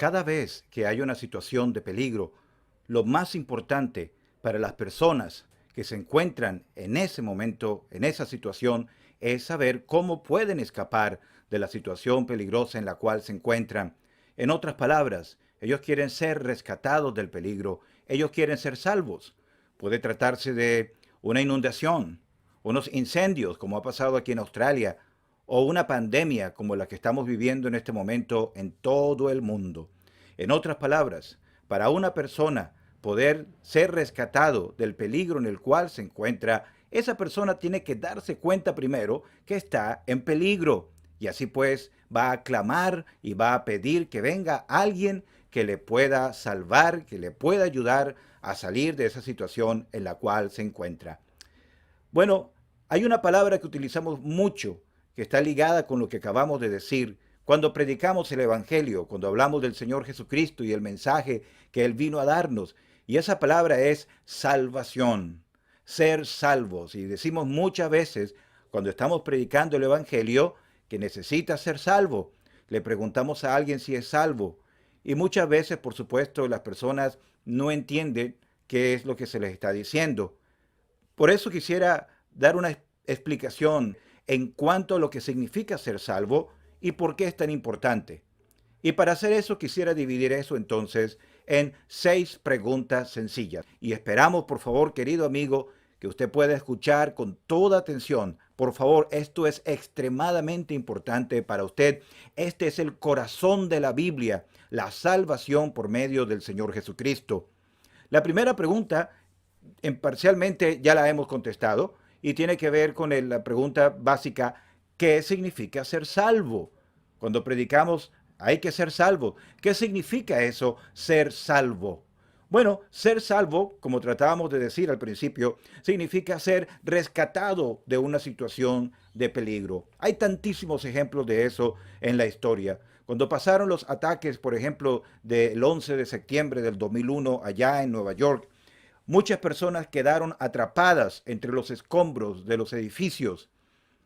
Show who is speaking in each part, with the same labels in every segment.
Speaker 1: Cada vez que hay una situación de peligro, lo más importante para las personas que se encuentran en ese momento, en esa situación, es saber cómo pueden escapar de la situación peligrosa en la cual se encuentran. En otras palabras, ellos quieren ser rescatados del peligro, ellos quieren ser salvos. Puede tratarse de una inundación, unos incendios, como ha pasado aquí en Australia, o una pandemia como la que estamos viviendo en este momento en todo el mundo. En otras palabras, para una persona poder ser rescatado del peligro en el cual se encuentra, esa persona tiene que darse cuenta primero que está en peligro. Y así pues va a clamar y va a pedir que venga alguien que le pueda salvar, que le pueda ayudar a salir de esa situación en la cual se encuentra. Bueno, hay una palabra que utilizamos mucho que está ligada con lo que acabamos de decir. Cuando predicamos el Evangelio, cuando hablamos del Señor Jesucristo y el mensaje que Él vino a darnos, y esa palabra es salvación, ser salvos. Y decimos muchas veces, cuando estamos predicando el Evangelio, que necesita ser salvo. Le preguntamos a alguien si es salvo. Y muchas veces, por supuesto, las personas no entienden qué es lo que se les está diciendo. Por eso quisiera dar una explicación en cuanto a lo que significa ser salvo y por qué es tan importante. Y para hacer eso quisiera dividir eso entonces en 6 preguntas sencillas. Y esperamos, por favor, querido amigo, que usted pueda escuchar con toda atención. Por favor, esto es extremadamente importante para usted. Este es el corazón de la Biblia, la salvación por medio del Señor Jesucristo. La primera pregunta parcialmente ya la hemos contestado y tiene que ver con la pregunta básica, ¿qué significa ser salvo? Cuando predicamos, hay que ser salvo. ¿Qué significa eso, ser salvo? Bueno, ser salvo, como tratábamos de decir al principio, significa ser rescatado de una situación de peligro. Hay tantísimos ejemplos de eso en la historia. Cuando pasaron los ataques, por ejemplo, del 11 de septiembre del 2001 allá en Nueva York, muchas personas quedaron atrapadas entre los escombros de los edificios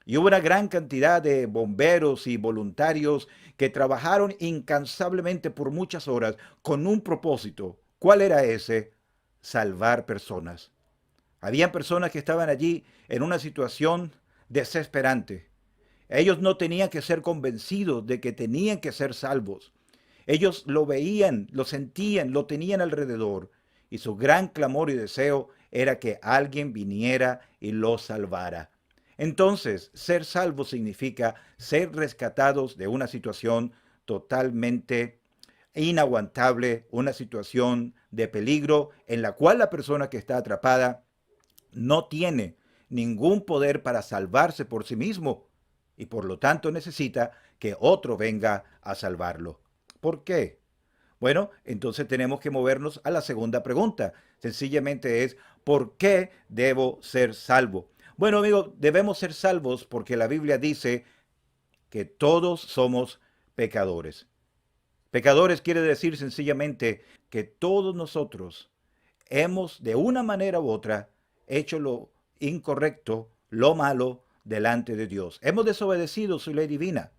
Speaker 1: y hubo una gran cantidad de bomberos y voluntarios que trabajaron incansablemente por muchas horas con un propósito. ¿Cuál era ese? Salvar personas. Habían personas que estaban allí en una situación desesperante. Ellos no tenían que ser convencidos de que tenían que ser salvos. Ellos lo veían, lo sentían, lo tenían alrededor. Y su gran clamor y deseo era que alguien viniera y los salvara. Entonces, ser salvo significa ser rescatados de una situación totalmente inaguantable, una situación de peligro en la cual la persona que está atrapada no tiene ningún poder para salvarse por sí mismo y por lo tanto necesita que otro venga a salvarlo. ¿Por qué? Bueno, entonces tenemos que movernos a la segunda pregunta. Sencillamente es, ¿por qué debo ser salvo? Bueno, amigos, debemos ser salvos porque la Biblia dice que todos somos pecadores. Pecadores quiere decir sencillamente que todos nosotros hemos de una manera u otra hecho lo incorrecto, lo malo delante de Dios. Hemos desobedecido su ley divina.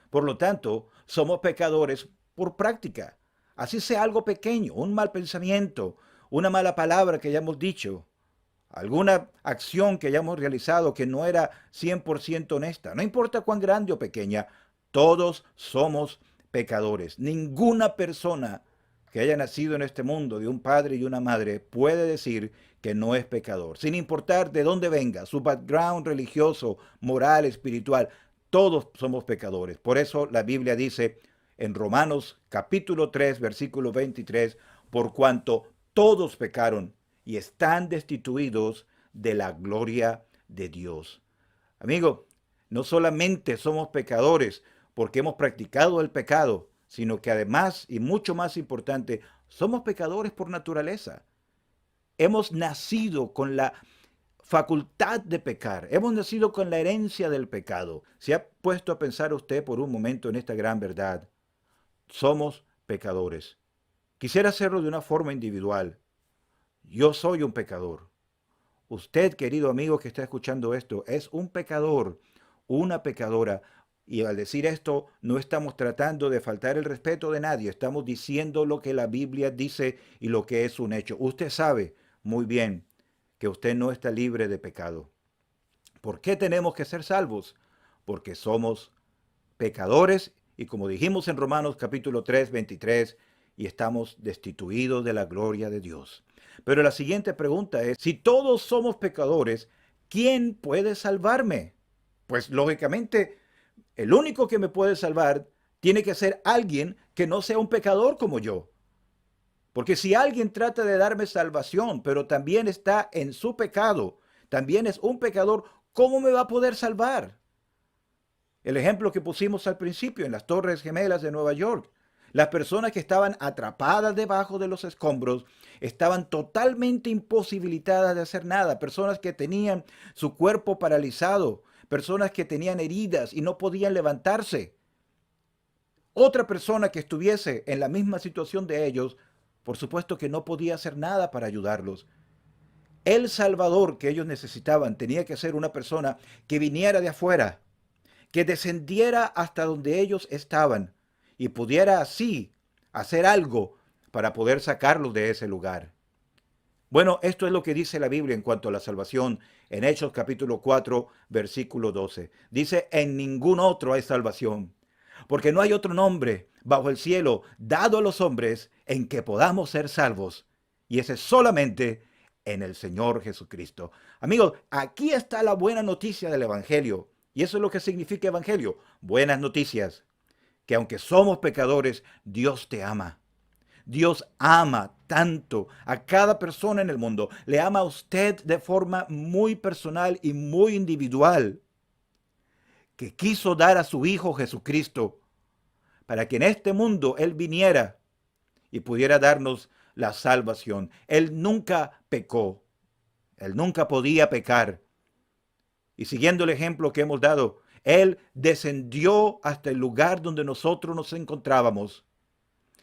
Speaker 1: Por lo tanto, somos pecadores por práctica. Así sea algo pequeño, un mal pensamiento, una mala palabra que hayamos dicho, alguna acción que hayamos realizado que no era 100% honesta. No importa cuán grande o pequeña, todos somos pecadores. Ninguna persona que haya nacido en este mundo de un padre y una madre puede decir que no es pecador, sin importar de dónde venga, su background religioso, moral, espiritual, todos somos pecadores. Por eso la Biblia dice en Romanos capítulo 3, versículo 23, por cuanto todos pecaron y están destituidos de la gloria de Dios. Amigo, no solamente somos pecadores porque hemos practicado el pecado, sino que además, y mucho más importante, somos pecadores por naturaleza. Hemos nacido con la facultad de pecar, hemos nacido con la herencia del pecado. ¿Se ha puesto a pensar usted por un momento en esta gran verdad? Somos pecadores. Quisiera hacerlo de una forma individual. Yo soy un pecador. Usted, querido amigo que está escuchando esto, es un pecador, una pecadora. Y al decir esto, no estamos tratando de faltar el respeto de nadie, estamos diciendo lo que la Biblia dice y lo que es un hecho. Usted sabe muy bien que usted no está libre de pecado. ¿Por qué tenemos que ser salvos? Porque somos pecadores y como dijimos en Romanos capítulo 3, 23, y estamos destituidos de la gloria de Dios. Pero la siguiente pregunta es, si todos somos pecadores, ¿quién puede salvarme? Pues lógicamente, el único que me puede salvar tiene que ser alguien que no sea un pecador como yo. Porque si alguien trata de darme salvación, pero también está en su pecado, también es un pecador, ¿cómo me va a poder salvar? El ejemplo que pusimos al principio en las Torres Gemelas de Nueva York. Las personas que estaban atrapadas debajo de los escombros estaban totalmente imposibilitadas de hacer nada. Personas que tenían su cuerpo paralizado, personas que tenían heridas y no podían levantarse. Otra persona que estuviese en la misma situación de ellos, por supuesto que no podía hacer nada para ayudarlos. El Salvador que ellos necesitaban tenía que ser una persona que viniera de afuera, que descendiera hasta donde ellos estaban y pudiera así hacer algo para poder sacarlos de ese lugar. Bueno, esto es lo que dice la Biblia en cuanto a la salvación en Hechos capítulo 4, versículo 12. Dice, en ningún otro hay salvación, porque no hay otro nombre bajo el cielo dado a los hombres en que podamos ser salvos. Y ese es solamente en el Señor Jesucristo. Amigos, aquí está la buena noticia del Evangelio. Y eso es lo que significa Evangelio. Buenas noticias. Que aunque somos pecadores, Dios te ama. Dios ama tanto a cada persona en el mundo. Le ama a usted de forma muy personal y muy individual. Que quiso dar a su Hijo Jesucristo para que en este mundo Él viniera y pudiera darnos la salvación. Él nunca pecó. Él nunca podía pecar. Y siguiendo el ejemplo que hemos dado, Él descendió hasta el lugar donde nosotros nos encontrábamos.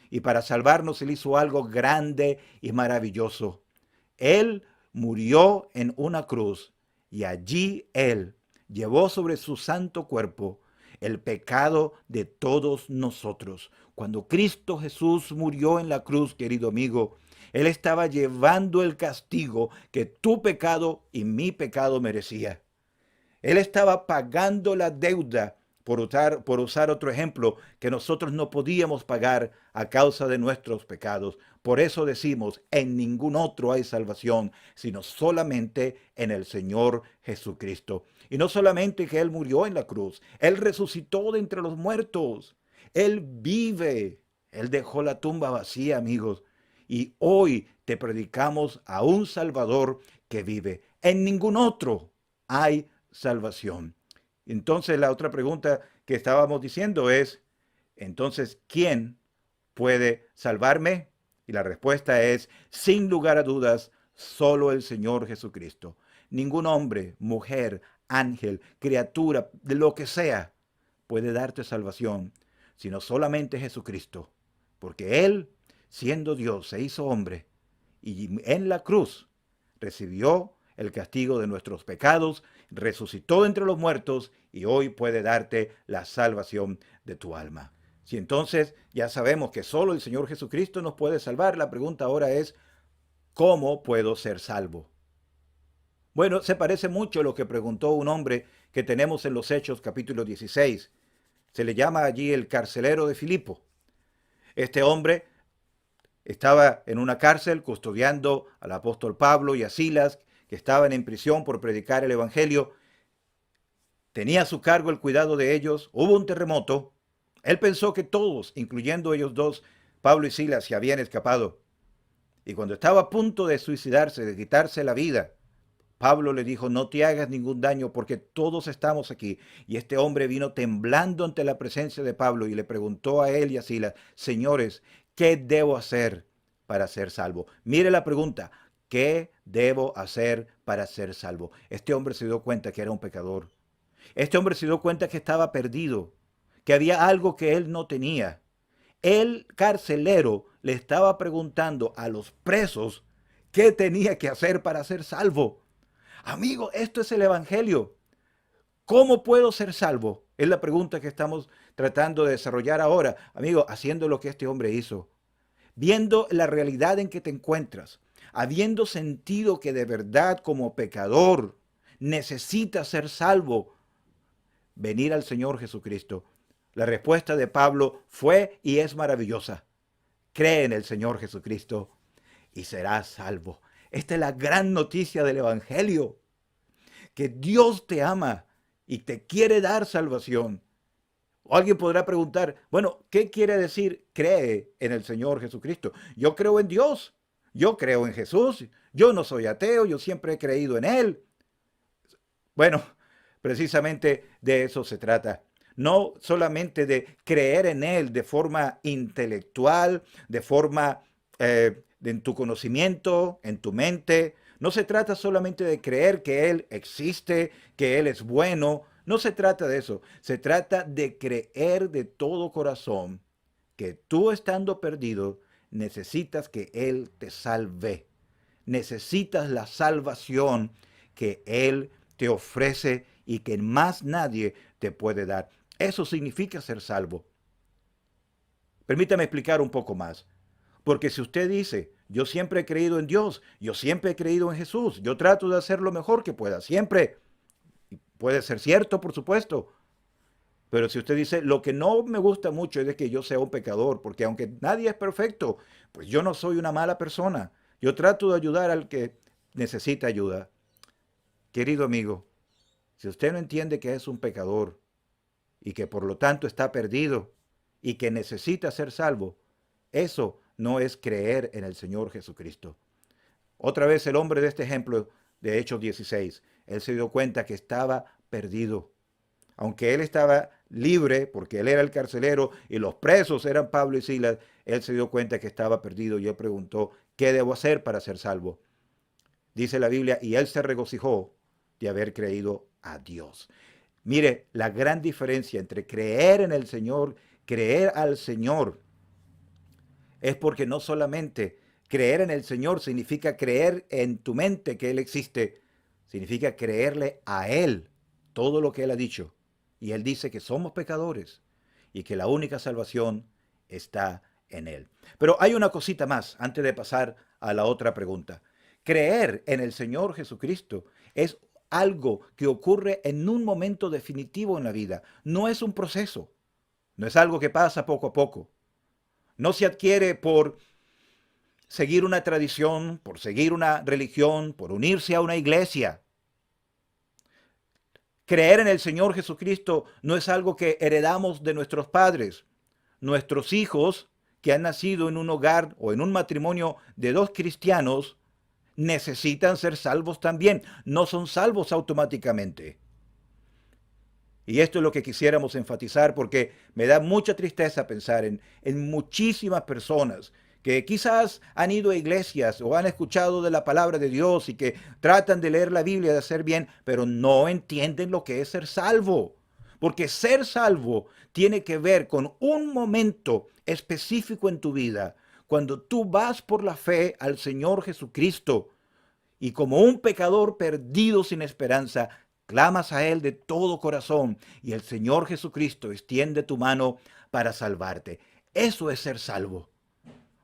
Speaker 1: Y para salvarnos Él hizo algo grande y maravilloso. Él murió en una cruz y allí Él llevó sobre su santo cuerpo el pecado de todos nosotros. Cuando Cristo Jesús murió en la cruz, querido amigo, Él estaba llevando el castigo que tu pecado y mi pecado merecía. Él estaba pagando la deuda, por usar otro ejemplo, que nosotros no podíamos pagar a causa de nuestros pecados. Por eso decimos, en ningún otro hay salvación, sino solamente en el Señor Jesucristo. Y no solamente que Él murió en la cruz, Él resucitó de entre los muertos. Él vive. Él dejó la tumba vacía, amigos. Y hoy te predicamos a un Salvador que vive. En ningún otro hay salvación. Entonces la otra pregunta que estábamos diciendo es, entonces, ¿quién puede salvarme? Y la respuesta es, sin lugar a dudas, solo el Señor Jesucristo. Ningún hombre, mujer, ángel, criatura, de lo que sea, puede darte salvación, sino solamente Jesucristo. Porque Él, siendo Dios, se hizo hombre y en la cruz recibió el castigo de nuestros pecados, resucitó entre los muertos y hoy puede darte la salvación de tu alma. Si entonces ya sabemos que solo el Señor Jesucristo nos puede salvar, la pregunta ahora es, ¿cómo puedo ser salvo? Bueno, se parece mucho a lo que preguntó un hombre que tenemos en los Hechos capítulo 16. Se le llama allí el carcelero de Filipo. Este hombre estaba en una cárcel custodiando al apóstol Pablo y a Silas, que estaban en prisión por predicar el Evangelio. Tenía a su cargo el cuidado de ellos. Hubo un terremoto. Él pensó que todos, incluyendo ellos dos, Pablo y Silas, se habían escapado. Y cuando estaba a punto de suicidarse, de quitarse la vida, Pablo le dijo, no te hagas ningún daño porque todos estamos aquí. Y este hombre vino temblando ante la presencia de Pablo y le preguntó a él y a Silas, señores, ¿qué debo hacer para ser salvo? Mire la pregunta, ¿qué debo hacer para ser salvo? Este hombre se dio cuenta que era un pecador. Este hombre se dio cuenta que estaba perdido, que había algo que él no tenía. El carcelero le estaba preguntando a los presos qué tenía que hacer para ser salvo. Amigo, esto es el Evangelio. ¿Cómo puedo ser salvo? Es la pregunta que estamos tratando de desarrollar ahora, amigo, haciendo lo que este hombre hizo. Viendo la realidad en que te encuentras, habiendo sentido que de verdad como pecador necesitas ser salvo, venir al Señor Jesucristo. La respuesta de Pablo fue y es maravillosa. Cree en el Señor Jesucristo y serás salvo. Esta es la gran noticia del Evangelio, que Dios te ama y te quiere dar salvación. O alguien podrá preguntar, bueno, ¿qué quiere decir cree en el Señor Jesucristo? Yo creo en Dios, yo creo en Jesús, yo no soy ateo, yo siempre he creído en Él. Bueno, precisamente de eso se trata. No solamente de creer en Él de forma intelectual, de forma en tu conocimiento, en tu mente. No se trata solamente de creer que Él existe, que Él es bueno. No se trata de eso. Se trata de creer de todo corazón que tú estando perdido necesitas que Él te salve. Necesitas la salvación que Él te ofrece y que más nadie te puede dar. Eso significa ser salvo. Permítame explicar un poco más. Porque si usted dice, yo siempre he creído en Dios, yo siempre he creído en Jesús, yo trato de hacer lo mejor que pueda, siempre, puede ser cierto, por supuesto. Pero si usted dice, lo que no me gusta mucho es de que yo sea un pecador, porque aunque nadie es perfecto, pues yo no soy una mala persona. Yo trato de ayudar al que necesita ayuda. Querido amigo, si usted no entiende que es un pecador y que por lo tanto está perdido y que necesita ser salvo, eso no es creer en el Señor Jesucristo. Otra vez el hombre de este ejemplo de Hechos 16, él se dio cuenta que estaba perdido. Aunque él estaba libre, porque él era el carcelero y los presos eran Pablo y Silas, él se dio cuenta que estaba perdido y él preguntó, ¿qué debo hacer para ser salvo? Dice la Biblia, y él se regocijó de haber creído a Dios. Mire, la gran diferencia entre creer en el Señor, creer al Señor, es porque no solamente creer en el Señor significa creer en tu mente que Él existe, significa creerle a Él todo lo que Él ha dicho. Y Él dice que somos pecadores y que la única salvación está en Él. Pero hay una cosita más antes de pasar a la otra pregunta. Creer en el Señor Jesucristo es algo que ocurre en un momento definitivo en la vida. No es un proceso, no es algo que pasa poco a poco. No se adquiere por seguir una tradición, por seguir una religión, por unirse a una iglesia. Creer en el Señor Jesucristo no es algo que heredamos de nuestros padres. Nuestros hijos que han nacido en un hogar o en un matrimonio de dos cristianos necesitan ser salvos también. No son salvos automáticamente. Y esto es lo que quisiéramos enfatizar porque me da mucha tristeza pensar en muchísimas personas que quizás han ido a iglesias o han escuchado de la palabra de Dios y que tratan de leer la Biblia, de hacer bien, pero no entienden lo que es ser salvo. Porque ser salvo tiene que ver con un momento específico en tu vida, cuando tú vas por la fe al Señor Jesucristo y como un pecador perdido sin esperanza, clamas a Él de todo corazón y el Señor Jesucristo extiende tu mano para salvarte. Eso es ser salvo.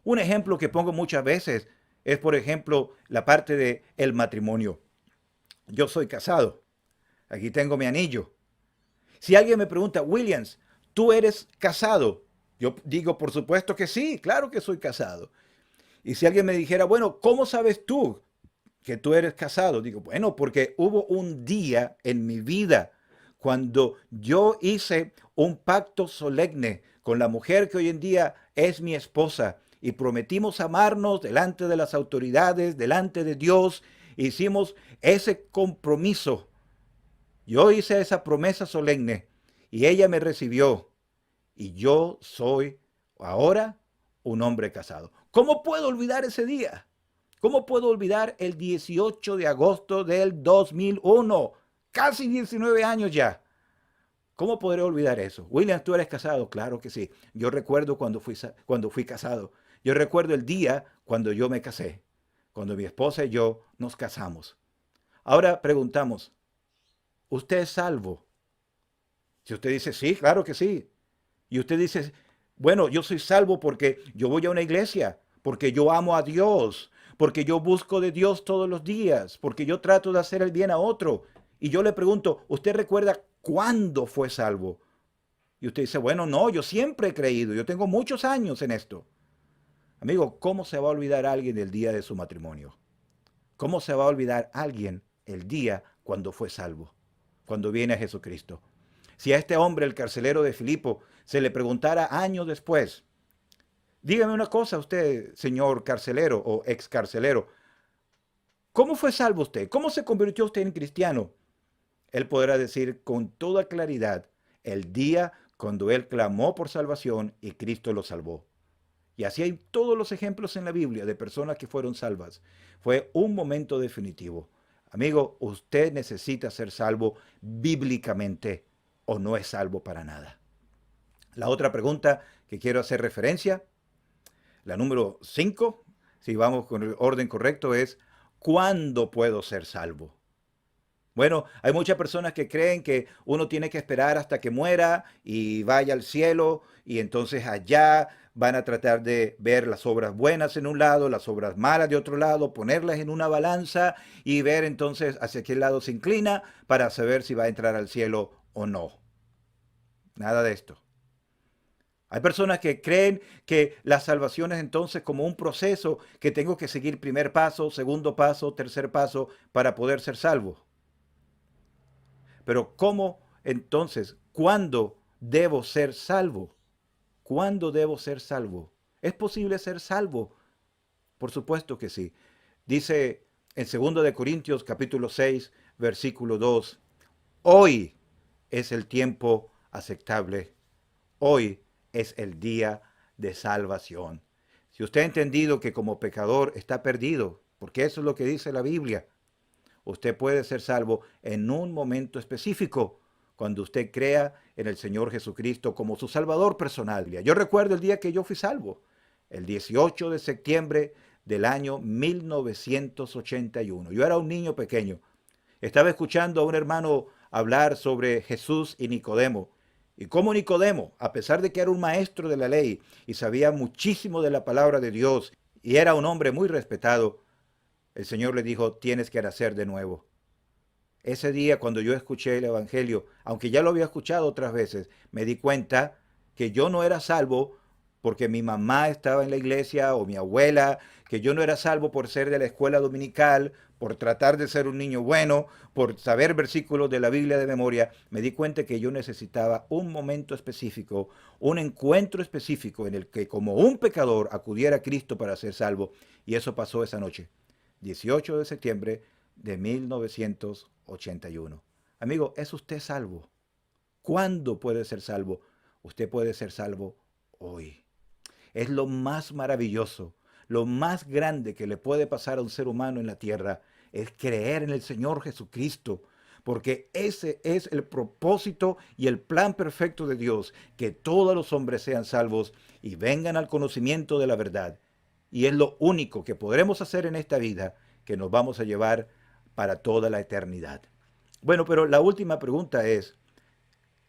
Speaker 1: Un ejemplo que pongo muchas veces es, por ejemplo, la parte de el matrimonio. Yo soy casado. Aquí tengo mi anillo. Si alguien me pregunta, Williams, ¿tú eres casado? Yo digo, por supuesto que sí, claro que soy casado. Y si alguien me dijera, bueno, ¿cómo sabes tú que tú eres casado? Digo, bueno, porque hubo un día en mi vida cuando yo hice un pacto solemne con la mujer que hoy en día es mi esposa y prometimos amarnos delante de las autoridades, delante de Dios. Hicimos ese compromiso. Yo hice esa promesa solemne y ella me recibió y yo soy ahora un hombre casado. ¿Cómo puedo olvidar ese día? ¿Cómo puedo olvidar el 18 de agosto del 2001? Casi 19 años ya. ¿Cómo podré olvidar eso? William, ¿tú eres casado? Claro que sí. Yo recuerdo cuando fui casado. Yo recuerdo el día cuando yo me casé, cuando mi esposa y yo nos casamos. Ahora preguntamos, ¿usted es salvo? Si usted dice, sí, claro que sí. Y usted dice, bueno, yo soy salvo porque yo voy a una iglesia, porque yo amo a Dios, porque yo busco de Dios todos los días, porque yo trato de hacer el bien a otro. Y yo le pregunto, ¿usted recuerda cuándo fue salvo? Y usted dice, bueno, no, yo siempre he creído, yo tengo muchos años en esto. Amigo, ¿cómo se va a olvidar alguien del día de su matrimonio? ¿Cómo se va a olvidar alguien el día cuando fue salvo? Cuando viene a Jesucristo. Si a este hombre, el carcelero de Filipo, se le preguntara años después, dígame una cosa usted, señor carcelero o ex carcelero, ¿cómo fue salvo usted? ¿Cómo se convirtió usted en cristiano? Él podrá decir con toda claridad el día cuando él clamó por salvación y Cristo lo salvó. Y así hay todos los ejemplos en la Biblia de personas que fueron salvas. Fue un momento definitivo. Amigo, usted necesita ser salvo bíblicamente o no es salvo para nada. La otra pregunta que quiero hacer referencia, la número 5, si vamos con el orden correcto, es ¿cuándo puedo ser salvo? Bueno, hay muchas personas que creen que uno tiene que esperar hasta que muera y vaya al cielo y entonces allá van a tratar de ver las obras buenas en un lado, las obras malas de otro lado, ponerlas en una balanza y ver entonces hacia qué lado se inclina para saber si va a entrar al cielo o no. Nada de esto. Hay personas que creen que la salvación es entonces como un proceso que tengo que seguir primer paso, segundo paso, tercer paso para poder ser salvo. Pero ¿cómo entonces? ¿Cuándo debo ser salvo? ¿Cuándo debo ser salvo? ¿Es posible ser salvo? Por supuesto que sí. Dice en 2 de Corintios capítulo 6, versículo 2, hoy es el tiempo aceptable. Hoy es el día de salvación. Si usted ha entendido que como pecador está perdido, porque eso es lo que dice la Biblia, usted puede ser salvo en un momento específico, cuando usted crea en el Señor Jesucristo como su Salvador personal. Yo recuerdo el día que yo fui salvo, el 18 de septiembre del año 1981. Yo era un niño pequeño. Estaba escuchando a un hermano hablar sobre Jesús y Nicodemo. Y cómo Nicodemo, a pesar de que era un maestro de la ley y sabía muchísimo de la palabra de Dios y era un hombre muy respetado, el Señor le dijo, tienes que nacer de nuevo. Ese día cuando yo escuché el Evangelio, aunque ya lo había escuchado otras veces, me di cuenta que yo no era salvo porque mi mamá estaba en la iglesia o mi abuela, que yo no era salvo por ser de la escuela dominical, por tratar de ser un niño bueno, por saber versículos de la Biblia de memoria. Me di cuenta que yo necesitaba un momento específico, un encuentro específico en el que como un pecador acudiera a Cristo para ser salvo. Y eso pasó esa noche, 18 de septiembre de 1981. Amigo, ¿es usted salvo? ¿Cuándo puede ser salvo? Usted puede ser salvo hoy. Es lo más maravilloso, lo más grande que le puede pasar a un ser humano en la tierra, es creer en el Señor Jesucristo, porque ese es el propósito y el plan perfecto de Dios, que todos los hombres sean salvos y vengan al conocimiento de la verdad. Y es lo único que podremos hacer en esta vida que nos vamos a llevar para toda la eternidad. Bueno, pero la última pregunta es,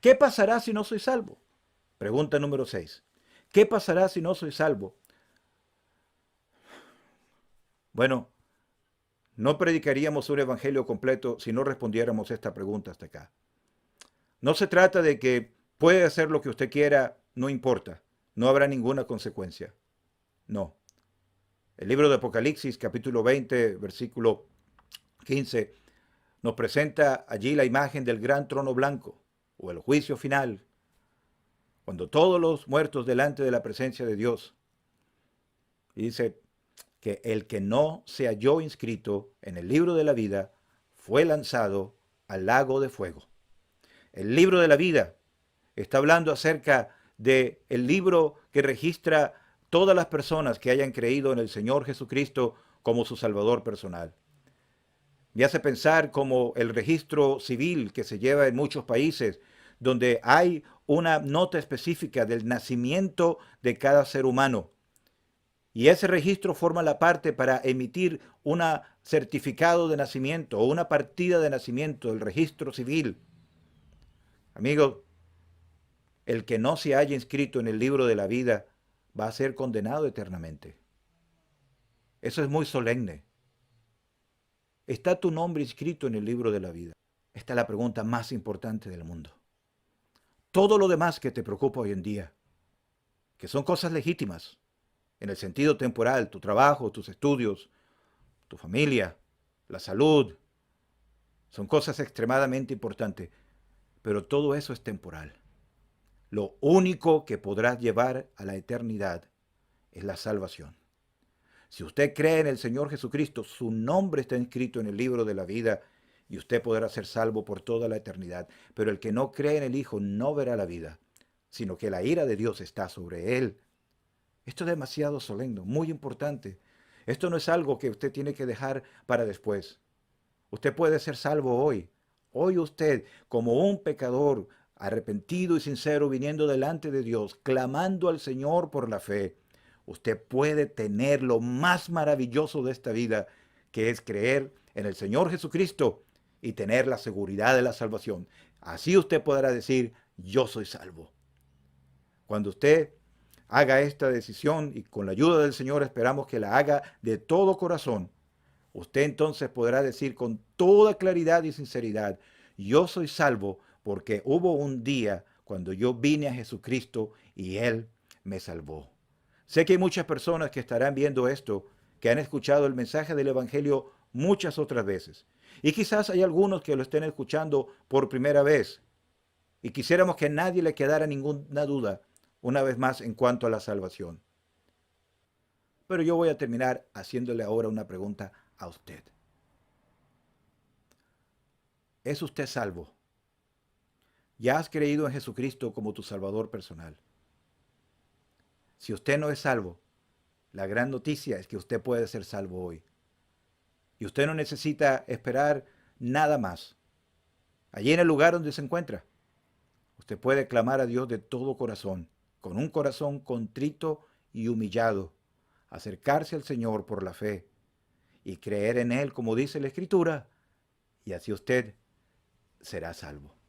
Speaker 1: ¿qué pasará si no soy salvo? Pregunta número 6. ¿Qué pasará si no soy salvo? Bueno, no predicaríamos un evangelio completo si no respondiéramos esta pregunta hasta acá. No se trata de que puede hacer lo que usted quiera, no importa, no habrá ninguna consecuencia. No. El libro de Apocalipsis, capítulo 20, versículo 15, nos presenta allí la imagen del gran trono blanco, o el juicio final, cuando todos los muertos delante de la presencia de Dios. Y dice que el que no se halló inscrito en el libro de la vida fue lanzado al lago de fuego. El libro de la vida está hablando acerca del libro que registra todas las personas que hayan creído en el Señor Jesucristo como su Salvador personal. Me hace pensar como el registro civil que se lleva en muchos países, donde hay una nota específica del nacimiento de cada ser humano. Y ese registro forma la parte para emitir un certificado de nacimiento o una partida de nacimiento del registro civil. Amigos, El que no se haya inscrito en el libro de la vida va a ser condenado eternamente. Eso es muy solemne. ¿Está tu nombre inscrito en el libro de la vida? Esta es la pregunta más importante del mundo. Todo lo demás que te preocupa hoy en día, que son cosas legítimas, en el sentido temporal, tu trabajo, tus estudios, tu familia, la salud, son cosas extremadamente importantes, pero todo eso es temporal. Lo único que podrás llevar a la eternidad es la salvación. Si usted cree en el Señor Jesucristo, su nombre está inscrito en el libro de la vida y usted podrá ser salvo por toda la eternidad. Pero el que no cree en el Hijo no verá la vida, sino que la ira de Dios está sobre él. Esto es demasiado solemne, muy importante. Esto no es algo que usted tiene que dejar para después. Usted puede ser salvo hoy. Hoy usted, como un pecador arrepentido y sincero, viniendo delante de Dios, clamando al Señor por la fe, usted puede tener lo más maravilloso de esta vida, que es creer en el Señor Jesucristo y tener la seguridad de la salvación. Así usted podrá decir, yo soy salvo. Cuando usted haga esta decisión, y con la ayuda del Señor esperamos que la haga de todo corazón, usted entonces podrá decir con toda claridad y sinceridad, yo soy salvo porque hubo un día cuando yo vine a Jesucristo y Él me salvó. Sé que hay muchas personas que estarán viendo esto, que han escuchado el mensaje del Evangelio muchas otras veces. Y quizás hay algunos que lo estén escuchando por primera vez. Y quisiéramos que a nadie le quedara ninguna duda, una vez más, en cuanto a la salvación. Pero yo voy a terminar haciéndole ahora una pregunta a usted. ¿Es usted salvo? ¿Ya has creído en Jesucristo como tu Salvador personal? Si usted no es salvo, la gran noticia es que usted puede ser salvo hoy. Y usted no necesita esperar nada más. Allí en el lugar donde se encuentra, usted puede clamar a Dios de todo corazón, con un corazón contrito y humillado, acercarse al Señor por la fe y creer en Él como dice la Escritura, y así usted será salvo.